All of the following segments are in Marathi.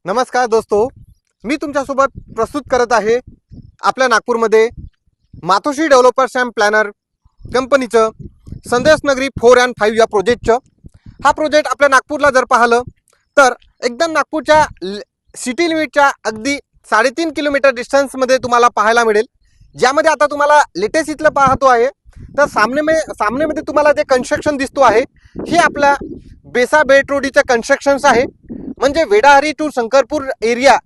नमस्कार दोस्तो, मी तुमच्यासोबत प्रस्तुत करत आहे आपल्या नागपूरमध्ये मातोश्री डेव्हलपर्स अँड प्लॅनर कंपनीचं संदेश नगरी 4 and 5 या प्रोजेक्टचं. हा प्रोजेक्ट आपल्या नागपूरला जर पाहिलं तर एकदम नागपूरच्या सिटी लिमिटच्या अगदी 3.5 किलोमीटर डिस्टन्समध्ये तुम्हाला पाहायला मिळेल. ज्यामध्ये आता तुम्हाला लेटेस्ट इथलं पाहतो आहे तर सामनेमध्ये तुम्हाला जे कन्स्ट्रक्शन दिसतो आहे हे आपल्या बेसा बेट रोडीचं कन्स्ट्रक्शन्स आहे. म्हणजे वेडाहरी टू शंकरपूर एरिया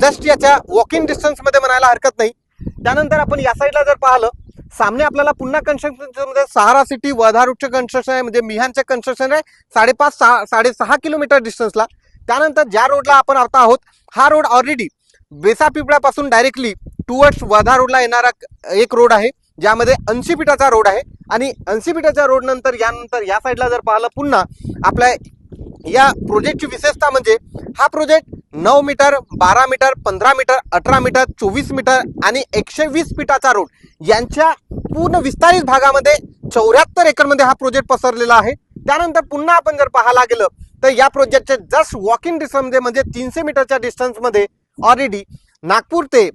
जस्ट याच्या वॉकिंग डिस्टन्समध्ये म्हणायला हरकत नाही. त्यानंतर आपण या साईडला जर पाहिलं सामने आपल्याला पुन्हा कन्स्ट्रक्शनमध्ये सहारा सिटी वर्धा रूटचे कन्स्ट्रक्शन आहे, म्हणजे मिहानचे कन्स्ट्रक्शन आहे 5.5-6.5 किलोमीटर डिस्टन्सला. त्यानंतर ज्या रोडला आपण आता आहोत हा रोड ऑलरेडी बेसा पिपळापासून डायरेक्टली टुवर्ड्स वर्धा रोडला येणारा एक रोड आहे, ज्यामध्ये 80 फीटाचा रोड आहे. आणि 80 फीटाच्या रोड नंतर या साईडला जर पाहिलं पुन्हा आपल्या या प्रोजेक्टची विशेषता म्हणजे हा project 9 metre, 12 metre, 15 metre, 18 metre, 24 metre आणि 120 फीटाचा रोड यांच्या पूर्ण विस्तारित भागामध्ये 74 एकरमध्ये हा प्रोजेक्ट पसरलेला आहे. त्यानंतर पुन्हा आपण जर पाहायला गेलं तर या प्रोजेक्टचे जस्ट वॉकिंग डिस्टन्समध्ये म्हणजे 300 मीटरच्या डिस्टन्समध्ये ऑलरेडी नागपूर ते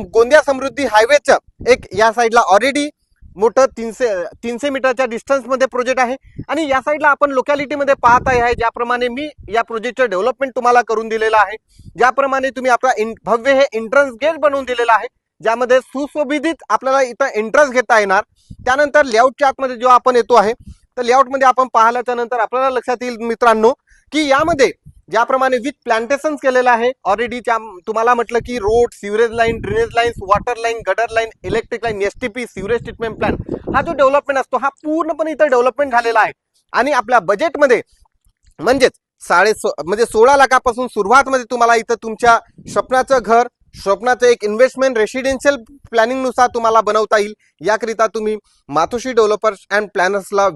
गोंदिया समृद्धी हायवेचं एक या साईडला ऑलरेडी मोठं 300 मीटरच्या डिस्टन्समध्ये प्रोजेक्ट आहे. आणि या साईडला आपण लोकॅलिटीमध्ये पाहत आहे ज्याप्रमाणे मी या प्रोजेक्टचं डेव्हलपमेंट तुम्हाला करून दिलेलं आहे. ज्याप्रमाणे तुम्ही आपला भव्य हे एंट्रन्स गेट बनवून दिलेलं आहे, ज्यामध्ये सुशोभित आपल्याला इथं एंट्रन्स घेता येणार. त्यानंतर लेआउटच्या आतमध्ये जेव्हा आपण येतो आहे तर लेआउटमध्ये आपण पाहिल्याच्या नंतर आपल्याला लक्षात येईल मित्रांनो की यामध्ये ज्याप्रमाणे विथ प्लांटेशन केलेलं आहे ऑलरेडी. तुम्हाला म्हटलं की road, sewerage line, drainage lines, water line, gutter line, electric line, STP, sewerage treatment plan हा जो डेव्हलपमेंट असतो हा पूर्णपणे इथं डेव्हलपमेंट झालेला आहे. आणि आपल्या बजेटमध्ये म्हणजेच 16 लाखापासून सुरुवातमध्ये तुम्हाला इथं तुमच्या स्वप्नाचं घर, स्वप्नाचं एक इन्व्हेस्टमेंट रेसिडेन्शियल प्लॅनिंग नुसार तुम्हाला बनवता येईल. याकरिता तुम्ही मातोश्री डेव्हलपर्स अँड प्लॅनर्सला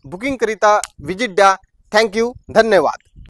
बुकिंग करिता विजिट द्या. थँक्यू, धन्यवाद.